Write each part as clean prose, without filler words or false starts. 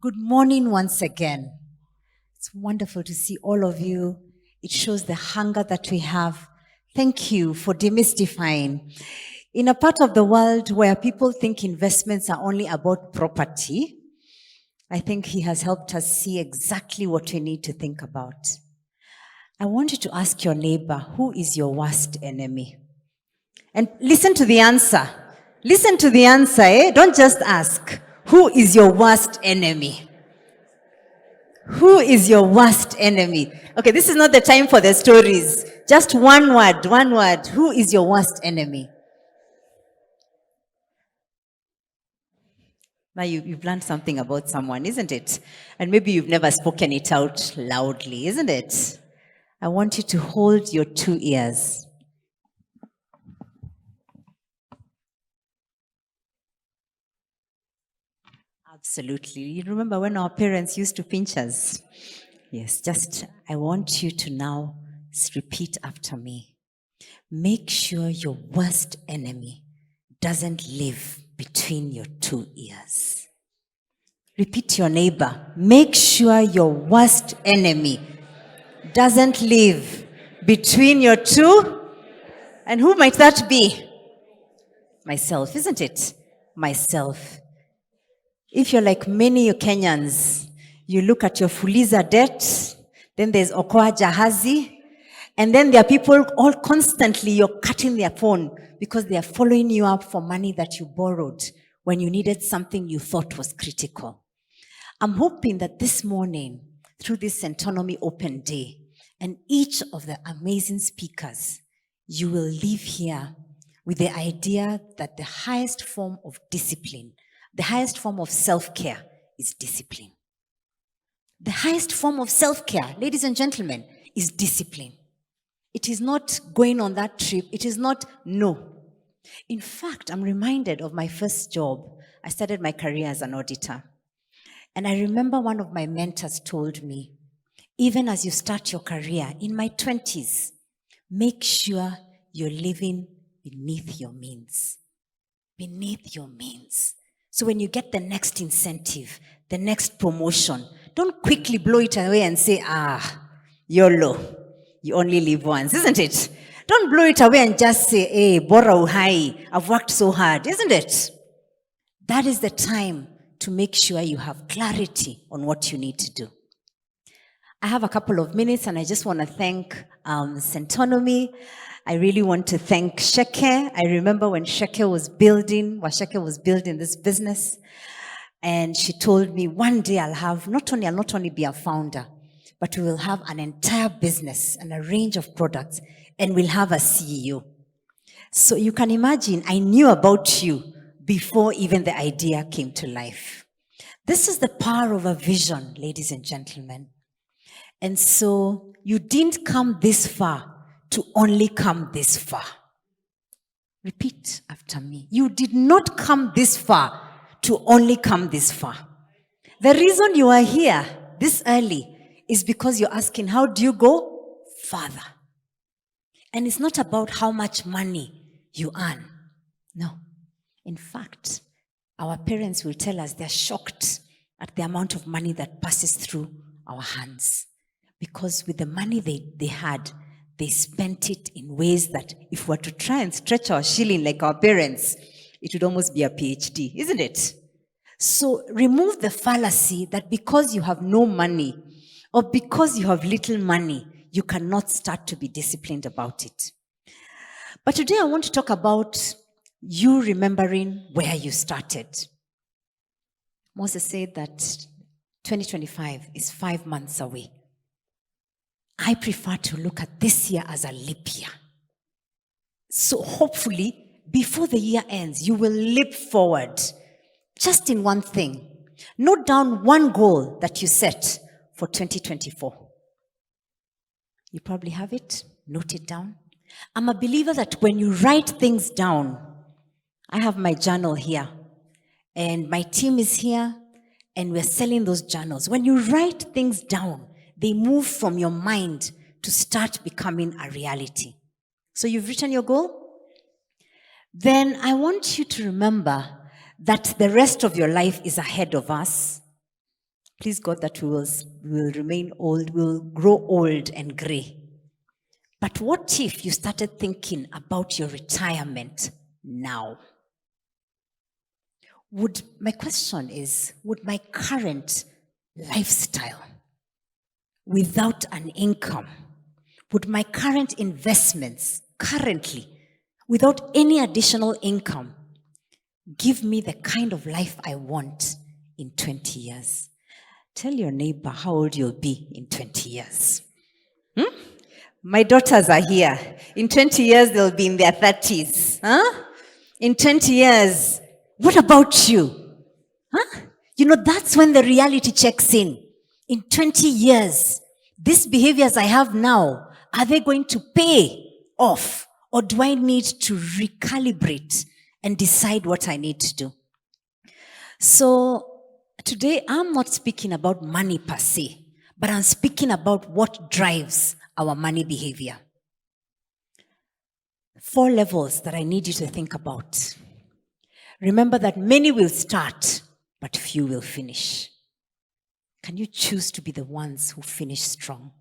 Good morning once again. It's wonderful to see all of you. It shows the hunger that we have. Thank you for demystifying. In a part of the world where people think investments are only about property, I think he has helped us see exactly what we need to think about. I want you to ask your neighbor, who is your worst enemy? And listen to the answer. Listen to the answer, eh? Don't just ask. Who is your worst enemy? Who is your worst enemy? Okay, this is not the time for the stories. Just one word, one word. Who is your worst enemy? Now you've learned something about someone, isn't it? And maybe you've never spoken it out loudly, isn't it? I want you to hold your 2 ears. Absolutely. You remember when our parents used to pinch us? Yes, I want you to now repeat after me. Make sure your worst enemy doesn't live between your 2 ears. Repeat to your neighbor. Make sure your worst enemy doesn't live between your 2. And who might that be? Myself, isn't it? Myself. If you're like many Kenyans, you look at your Fuliza debt, then there's Okoa Jahazi, and then there are people all constantly, you're cutting their phone because they are following you up for money that you borrowed when you needed something you thought was critical. I'm hoping that this morning, through this Centonomy Open Day, and each of the amazing speakers, you will leave here with the idea that the highest form of discipline, the highest form of self-care is discipline. The highest form of self-care, ladies and gentlemen, is discipline. It is not going on that trip. It is not no. In fact, I'm reminded of my first job. I started my career as an auditor. And I remember one of my mentors told me, even as you start your career in my 20s, make sure you're living beneath your means. Beneath your means. So when you get the next incentive, the next promotion, don't quickly blow it away and say, YOLO. You only live once, isn't it? Don't blow it away and just say, hey, bora uhai, I've worked so hard, isn't it? That is the time to make sure you have clarity on what you need to do. I have a couple of minutes and I just want to thank Centonomy. I really want to thank Sheke. I remember when Washeke was building this business, and she told me one day I'll not only be a founder, but we will have an entire business and a range of products, and we'll have a CEO. So you can imagine, I knew about you before even the idea came to life. This is the power of a vision, ladies and gentlemen. And so you didn't come this far to only come this far. Repeat after me. You did not come this far to only come this far. The reason you are here this early is because you're asking, how do you go further? And it's not about how much money you earn. No. In fact, our parents will tell us they're shocked at the amount of money that passes through our hands. Because with the money they had, they spent it in ways that if we were to try and stretch our shilling like our parents, it would almost be a PhD, isn't it? So remove the fallacy that because you have no money or because you have little money, you cannot start to be disciplined about it. But today I want to talk about you remembering where you started. Moses said that 2025 is 5 months away. I prefer to look at this year as a leap year. So hopefully, before the year ends, you will leap forward just in one thing. Note down one goal that you set for 2024. You probably have it. Note it down. I'm a believer that when you write things down, I have my journal here, and my team is here, and we're selling those journals. When you write things down, they move from your mind to start becoming a reality. So you've written your goal? Then I want you to remember that the rest of your life is ahead of us. Please God that we will remain old, we will grow old and gray. But what if you started thinking about your retirement now? My question is, would my current lifestyle without an income, would my current investments currently, without any additional income, give me the kind of life I want in 20 years? Tell your neighbor how old you'll be in 20 years. My daughters are here. In 20 years, they'll be in their 30s. In 20 years, what about you? That's when the reality checks in. In 20 years, these behaviors I have now, are they going to pay off? Or do I need to recalibrate and decide what I need to do? So today, I'm not speaking about money per se, but I'm speaking about what drives our money behavior. 4 levels that I need you to think about. Remember that many will start, but few will finish. Can you choose to be the ones who finish strong?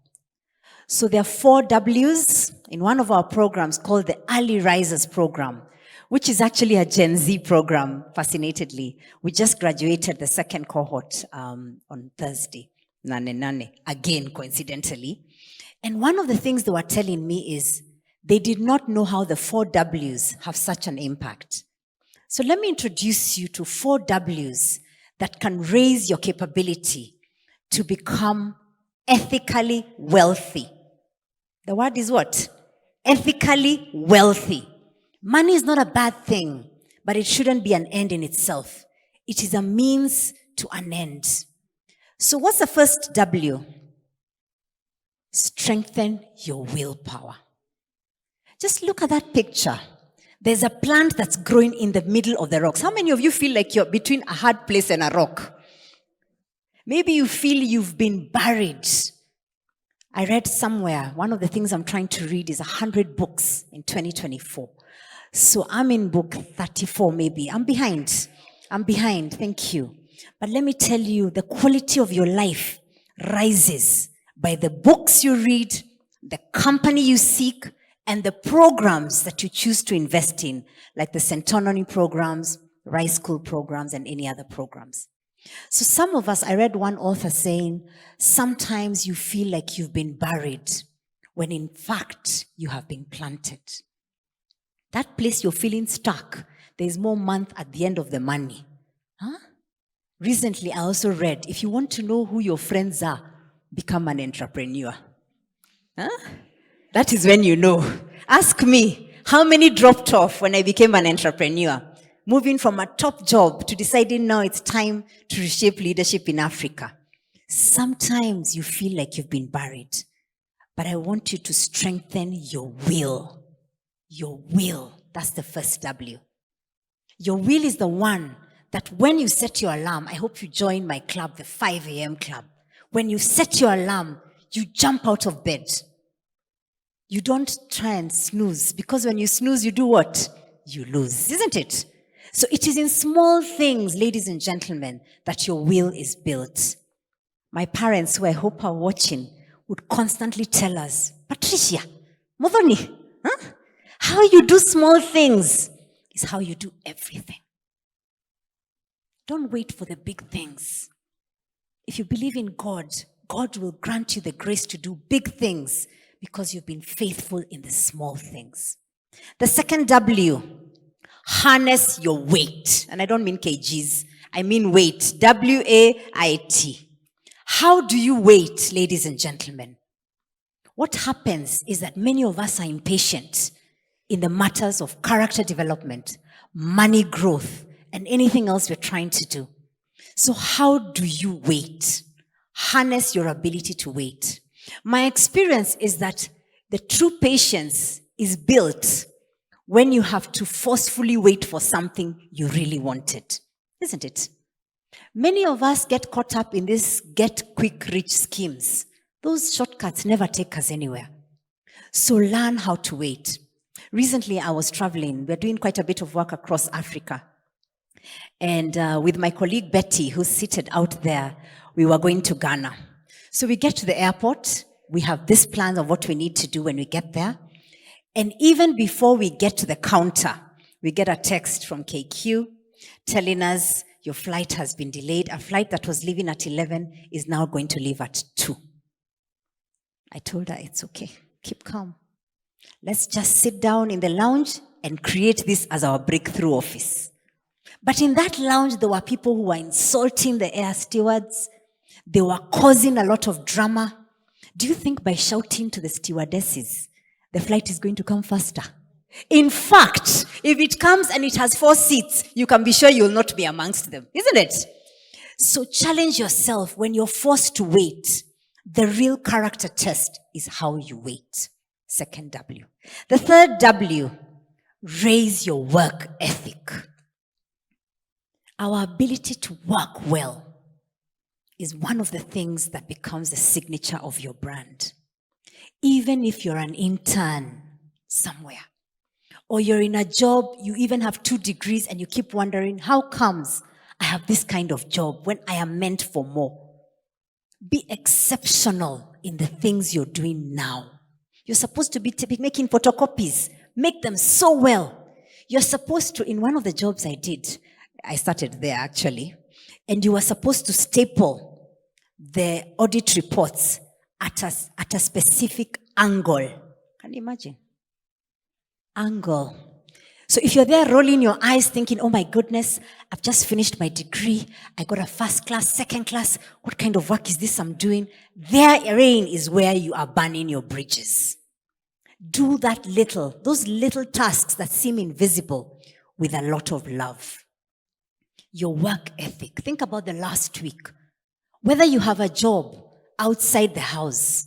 So there are 4 W's in one of our programs called the Early Risers Program, which is actually a Gen Z program, fascinatedly. We just graduated the 2nd cohort on Thursday, Nane, again, coincidentally. And one of the things they were telling me is they did not know how the 4 W's have such an impact. So let me introduce you to 4 W's that can raise your capability to become ethically wealthy. The word is what? Ethically wealthy. Money is not a bad thing, but it shouldn't be an end in itself. It is a means to an end. So what's the first W? Strengthen your willpower. Just look at that picture. There's a plant that's growing in the middle of the rocks. How many of you feel like you're between a hard place and a rock? Maybe you feel you've been buried. I read somewhere, one of the things I'm trying to read is 100 books in 2024. So I'm in book 34 maybe. I'm behind, thank you. But let me tell you, the quality of your life rises by the books you read, the company you seek, and the programs that you choose to invest in, like the Centonomy programs, Rise School programs, and any other programs. So some of us, I read one author saying, sometimes you feel like you've been buried, when in fact, you have been planted. That place you're feeling stuck, there's more month at the end of the money. Recently, I also read, if you want to know who your friends are, become an entrepreneur. That is when you know. Ask me, how many dropped off when I became an entrepreneur? Moving from a top job to deciding now it's time to reshape leadership in Africa. Sometimes you feel like you've been buried, but I want you to strengthen your will. Your will, that's the first W. Your will is the one that when you set your alarm, I hope you join my club, the 5 a.m. club. When you set your alarm, you jump out of bed. You don't try and snooze, because when you snooze, you do what? You lose, isn't it? So it is in small things, ladies and gentlemen, that your will is built. My parents, who I hope are watching, would constantly tell us, Patricia, Modoni, how you do small things is how you do everything. Don't wait for the big things. If you believe in God, God will grant you the grace to do big things because you've been faithful in the small things. The second W, harness your weight. And I don't mean kgs, I mean weight. W-A-I-T. How do you wait, ladies and gentlemen? What happens is that many of us are impatient in the matters of character development, money growth, and anything else we're trying to do. So how do you wait? Harness your ability to wait. My experience is that the true patience is built when you have to forcefully wait for something you really wanted, isn't it? Many of us get caught up in this get-quick-rich schemes. Those shortcuts never take us anywhere. So learn how to wait. Recently, I was traveling. We're doing quite a bit of work across Africa. And with my colleague Betty, who's seated out there, we were going to Ghana. So we get to the airport. We have this plan of what we need to do when we get there. And even before we get to the counter, we get a text from KQ telling us your flight has been delayed. A flight that was leaving at 11 is now going to leave at 2. I told her, it's okay. Keep calm. Let's just sit down in the lounge and create this as our breakthrough office. But in that lounge, there were people who were insulting the air stewards. They were causing a lot of drama. Do you think by shouting to the stewardesses, the flight is going to come faster? In fact, if it comes and it has 4 seats, you can be sure you'll not be amongst them, isn't it? So challenge yourself when you're forced to wait. The real character test is how you wait. Second W. The third W, raise your work ethic. Our ability to work well is one of the things that becomes the signature of your brand. Even if you're an intern somewhere, or you're in a job, you even have 2 degrees and you keep wondering, how comes I have this kind of job when I am meant for more? Be exceptional in the things you're doing now. You're supposed to be making photocopies. Make them so well. You're supposed to, in one of the jobs I did, I started there actually, and you were supposed to staple the audit reports at a specific angle. Can you imagine? Angle. So if you're there rolling your eyes thinking, oh my goodness, I've just finished my degree, I got a first class, second class, what kind of work is this I'm doing? Therein is where you are burning your bridges. Do those little tasks that seem invisible with a lot of love. Your work ethic. Think about the last week. Whether you have a job outside the house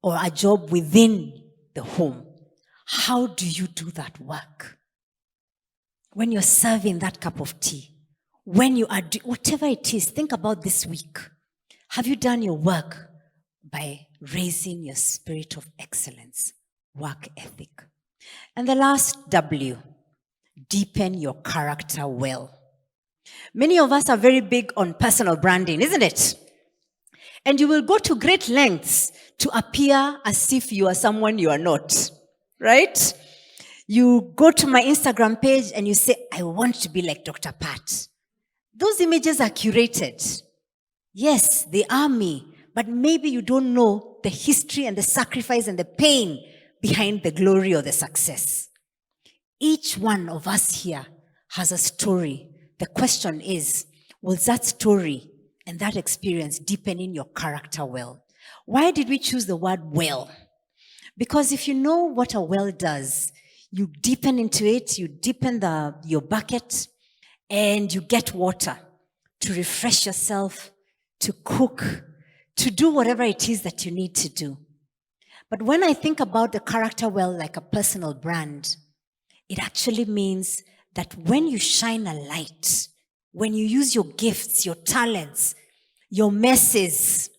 or a job within the home, how do you do that work? When you're serving that cup of tea, when you are whatever it is, think about this week. Have you done your work by raising your spirit of excellence, work ethic? And the last W, deepen your character well. Many of us are very big on personal branding, isn't it? And you will go to great lengths to appear as if you are someone you are not, right? You go to my Instagram page and you say, I want to be like Dr. Pat. Those images are curated. Yes, they are me, but maybe you don't know the history and the sacrifice and the pain behind the glory or the success. Each one of us here has a story. The question is, was that story and that experience deepening your character well? Why did we choose the word well? Because if you know what a well does, you deepen into it, you deepen your bucket, and you get water to refresh yourself, to cook, to do whatever it is that you need to do. But when I think about the character well like a personal brand, it actually means that when you shine a light, when you use your gifts, your talents, your messes,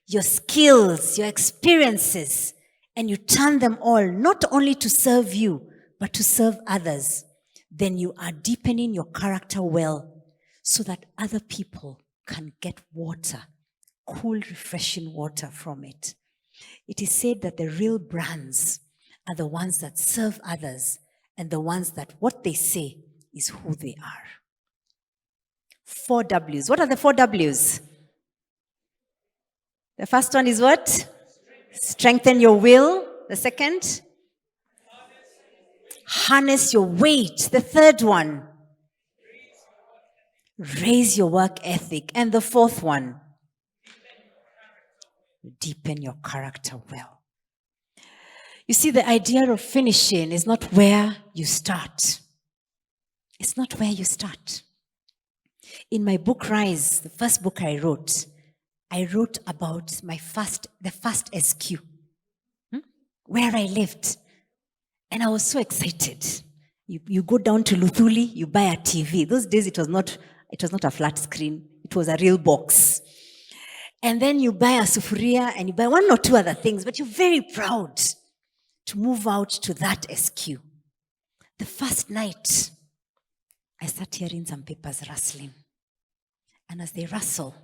your skills, your experiences, and you turn them all not only to serve you, but to serve others, then you are deepening your character well so that other people can get water, cool, refreshing water from it. It is said that the real brands are the ones that serve others and the ones that what they say is who they are. 4 W's. What are the 4 W's? The first one is what? Strengthen your will. The second? Harness your weight. The third one? Raise your work ethic. And the fourth one? Deepen your character well. You see, the idea of finishing is not where you start. It's not where you start. In my book, Rise, the first book I wrote about the first SQ, where I lived. And I was so excited. You go down to Luthuli, you buy a TV. Those days it was not a flat screen. It was a real box. And then you buy a sufuria and you buy 1 or 2 other things, but you're very proud to move out to that SQ. The first night, I start hearing some papers rustling. And as they rustle,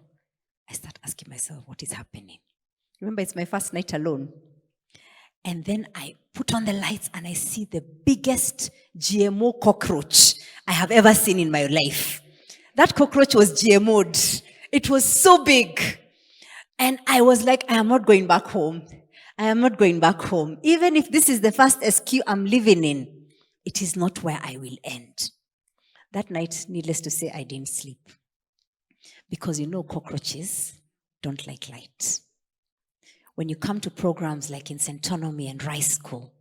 I start asking myself, what is happening? Remember, it's my first night alone. And then I put on the lights and I see the biggest GMO cockroach I have ever seen in my life. That cockroach was GMO'd. It was so big. And I was like, I am not going back home. I am not going back home. Even if this is the first SQ I'm living in, it is not where I will end. That night, needless to say, I didn't sleep. Because cockroaches don't like light. When you come to programs like in Centonomy and Rice School,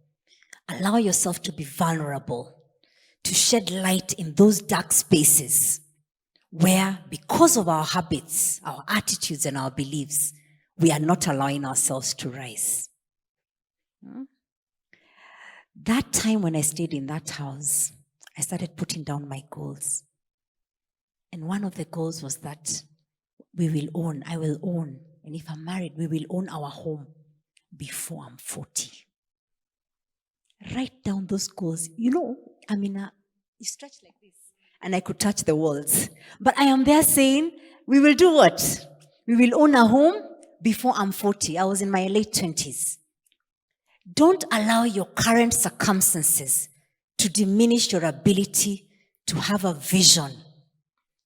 allow yourself to be vulnerable, to shed light in those dark spaces where, because of our habits, our attitudes, and our beliefs, we are not allowing ourselves to rise. That time when I stayed in that house, I started putting down my goals. And one of the goals was that I will own, and if I'm married, we will own our home before I'm 40. Write down those goals. You stretch like this, and I could touch the walls. But I am there saying, we will do what? We will own a home before I'm 40. I was in my late 20s. Don't allow your current circumstances to diminish your ability to have a vision,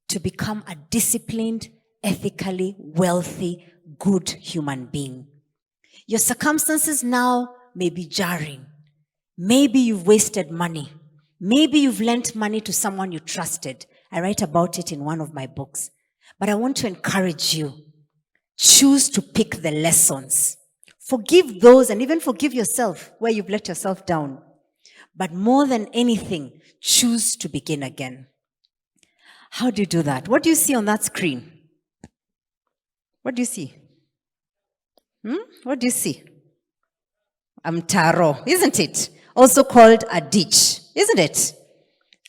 to become a disciplined, ethically wealthy, good human being. Your circumstances now may be jarring. Maybe you've wasted money. Maybe you've lent money to someone you trusted. I write about it in one of my books. But I want to encourage you. Choose to pick the lessons. Forgive those and even forgive yourself where you've let yourself down. But more than anything, choose to begin again. How do you do that? What do you see on that screen? What do you see? What do you see? Mtaro, isn't it? Also called a ditch, isn't it?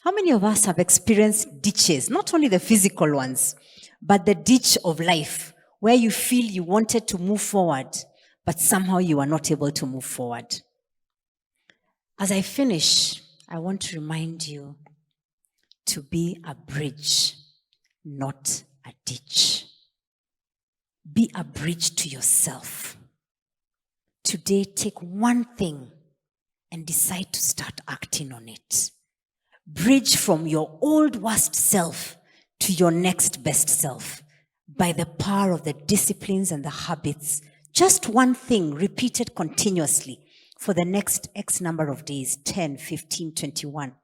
How many of us have experienced ditches, not only the physical ones, but the ditch of life, where you feel you wanted to move forward, but somehow you are not able to move forward? As I finish, I want to remind you to be a bridge, not a ditch. Be a bridge to yourself. Today, take one thing and decide to start acting on it. Bridge from your old worst self to your next best self by the power of the disciplines and the habits. Just one thing repeated continuously for the next X number of days, 10, 15, 21,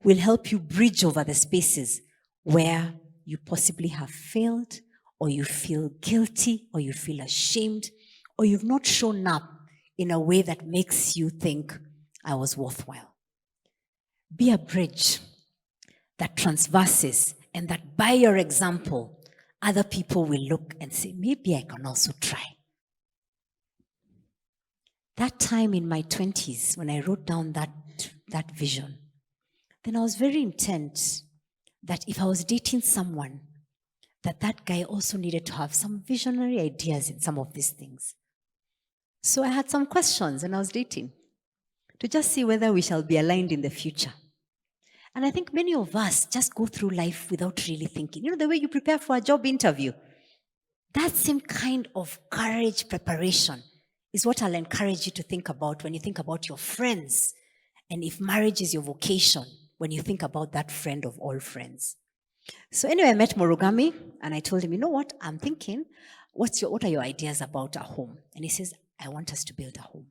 will help you bridge over the spaces where you possibly have failed, or you feel guilty, or you feel ashamed, or you've not shown up in a way that makes you think, I was worthwhile. Be a bridge that transverses, and that by your example, other people will look and say, maybe I can also try. That time in my 20s, when I wrote down that vision, then I was very intent that if I was dating someone, that guy also needed to have some visionary ideas in some of these things. So I had some questions when I was dating to just see whether we shall be aligned in the future. And I think many of us just go through life without really thinking. The way you prepare for a job interview, that same kind of courage preparation is what I'll encourage you to think about when you think about your friends. And if marriage is your vocation, when you think about that friend of all friends. So anyway, I met Murugami and I told him, you know what, I'm thinking, what are your ideas about a home? And he says, I want us to build a home.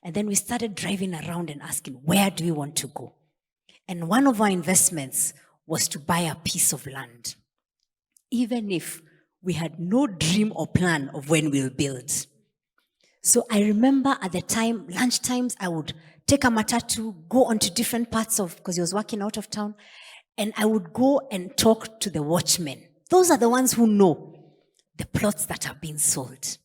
And then we started driving around and asking, where do we want to go? And one of our investments was to buy a piece of land, even if we had no dream or plan of when we'll build. So I remember at the time, lunchtimes, I would take a matatu, go onto different parts because he was working out of town, and I would go and talk to the watchmen. Those are the ones who know the plots that are being sold.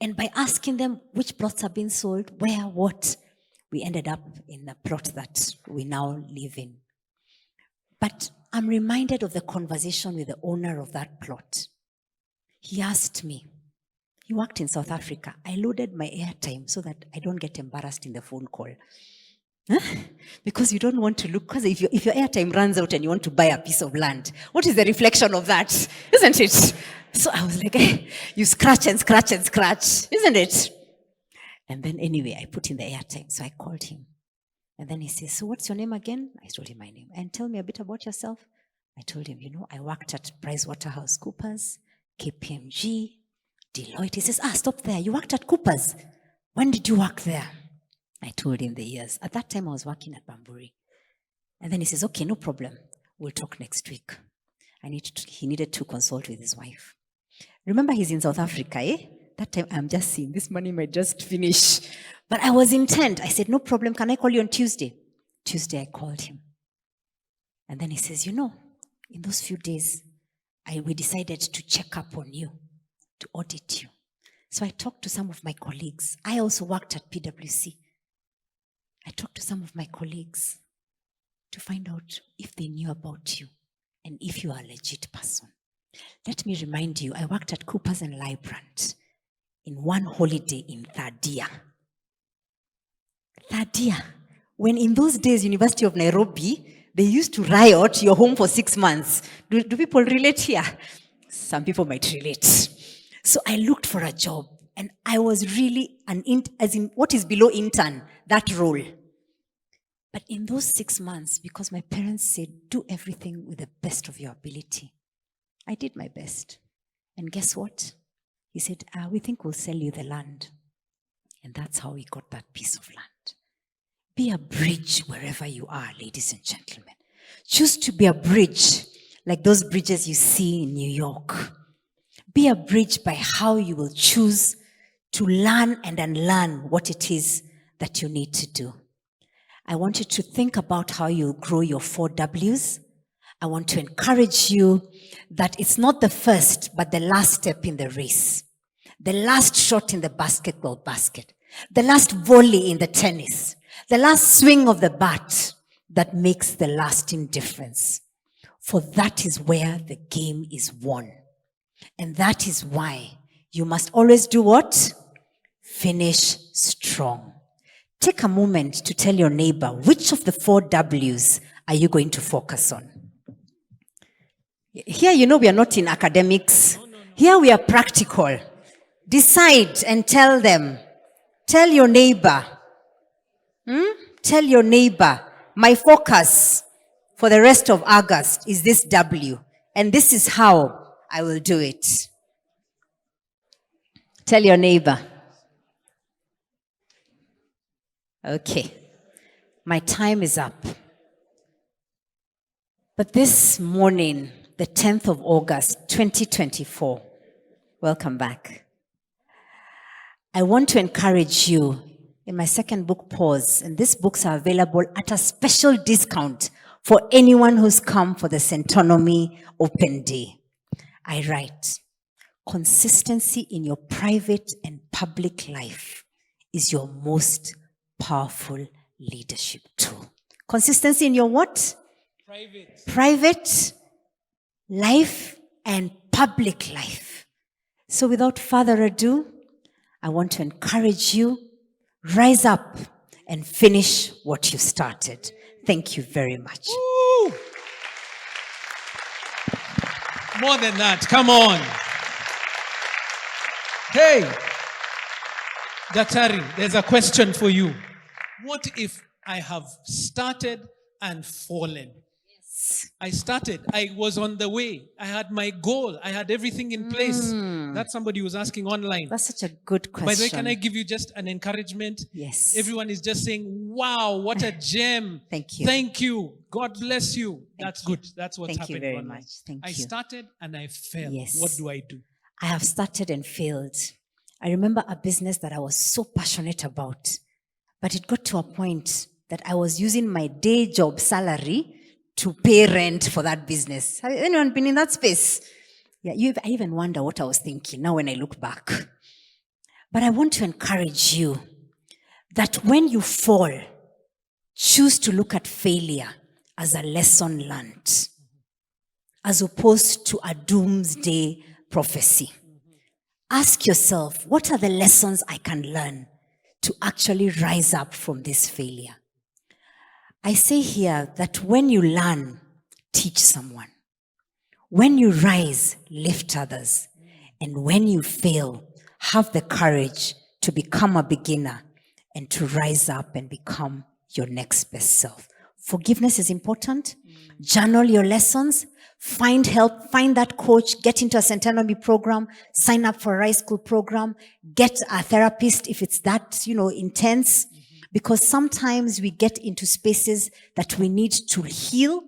And by asking them which plots are being sold, where, what, we ended up in the plot that we now live in. But I'm reminded of the conversation with the owner of that plot. He asked me, he worked in South Africa. I loaded my airtime so that I don't get embarrassed in the phone call. Because you don't want to look, because if your airtime runs out and you want to buy a piece of land, what is the reflection of that? Isn't it? So I was like, you scratch and scratch and scratch, isn't it? And then anyway, I put in the airtime. So I called him. And then he says, so what's your name again? I told him my name. And tell me a bit about yourself. I told him, I worked at PricewaterhouseCoopers, KPMG, Deloitte. He says, stop there. You worked at Coopers. When did you work there? I told him the years. At that time, I was working at Bamburi. And then he says, okay, no problem. We'll talk next week. He needed to consult with his wife. Remember, he's in South Africa, eh? That time, I'm just seeing this money might just finish. But I was intent. I said, no problem. Can I call you on Tuesday? Tuesday, I called him. And then he says, in those few days, we decided to check up on you, to audit you. So I talked to some of my colleagues. I also worked at PwC. I talked to some of my colleagues to find out if they knew about you and if you are a legit person. Let me remind you, I worked at Coopers and Librand in one holiday in third year. Third year. When in those days, University of Nairobi, they used to riot, you're home for 6 months. Do people relate here? Some people might relate. So I looked for a job, and I was really as in what is below intern, that role. But in those 6 months, because my parents said, do everything with the best of your ability, I did my best. And guess what? He said, we think we'll sell you the land. And that's how we got that piece of land. Be a bridge wherever you are, ladies and gentlemen. Choose to be a bridge, like those bridges you see in New York. Be a bridge by how you will choose to learn and unlearn what it is that you need to do. I want you to think about how you grow your 4 Ws. I want to encourage you that it's not the first, but the last step in the race. The last shot in the basketball basket. The last volley in the tennis. The last swing of the bat that makes the lasting difference. For that is where the game is won. And that is why you must always do what? Finish strong. Take a moment to tell your neighbor, which of the 4 Ws are you going to focus on? Here, we are not in academics. Here we are practical. Decide and tell them. Tell your neighbor. Tell your neighbor, my focus for the rest of August is this W. And this is how I will do it. Tell your neighbor. Okay. My time is up. But this morning, the 10th of August, 2024, welcome back. I want to encourage you in my second book, Pause, and these books are available at a special discount for anyone who's come for the Centonomy Open Day. I write, consistency in your private and public life is your most powerful leadership tool. Consistency in your what? Private life and public life. So without further ado, I want to encourage you, rise up and finish what you started. Thank you very much. Woo! More than that, come on. Hey, Daktari, there's a question for you. What if I have started and fallen? I started. I was on the way. I had my goal. I had everything in place. That's somebody who's asking online. That's such a good question. By the way, can I give you just an encouragement? Yes. Everyone is just saying, wow, what a gem. Thank you. Thank you. God bless you. That's good. That's what's Thank you happening very online. much. Thank I you. started and I failed. Yes. What do I do? I have started and failed. I remember a business that I was so passionate about, but it got to a point that I was using my day job salary to pay rent for that business. Has anyone been in that space? Yeah, I even wonder what I was thinking now when I look back. But I want to encourage you that when you fall, choose to look at failure as a lesson learned, as opposed to a doomsday prophecy. Ask yourself, what are the lessons I can learn to actually rise up from this failure? I say here that when you learn, teach someone. When you rise, lift others. And when you fail, have the courage to become a beginner and to rise up and become your next best self. Forgiveness is important. Journal your lessons. Find help. Find that coach. Get into a Centonomy program. Sign up for a Rise School program. Get a therapist if it's that, intense. Because sometimes we get into spaces that we need to heal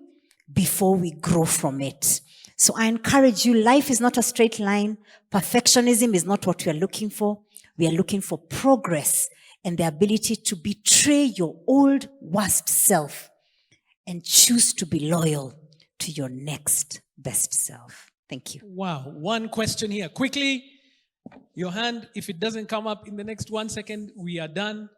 before we grow from it. So I encourage you, life is not a straight line. Perfectionism is not what we are looking for. We are looking for progress and the ability to betray your old worst self and choose to be loyal to your next best self. Thank you. Wow. One question here. Quickly, your hand, if it doesn't come up in the next 1 second, we are done.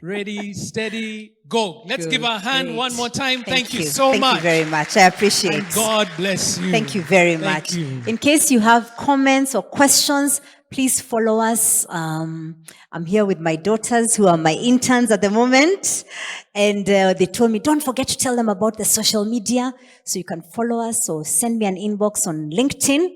Ready, steady, go. Let's give our hand Great. one more time. Thank you so much. Thank you very much. I appreciate it. And God bless you. Thank you very Thank much. you. In case you have comments or questions, please follow us. I'm here with my daughters who are my interns at the moment. And they told me, don't forget to tell them about the social media. So you can follow us or send me an inbox on LinkedIn,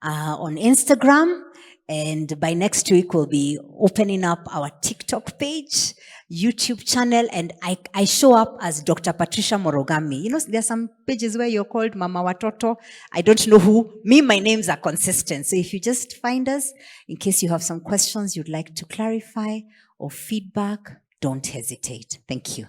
on Instagram. And by next week, we'll be opening up our TikTok page, YouTube channel, and I show up as Dr. Patricia Murugami. There are some pages where you're called Mama Watoto. I don't know who. My names are consistent. So if you just find us, in case you have some questions you'd like to clarify or feedback, don't hesitate. Thank you.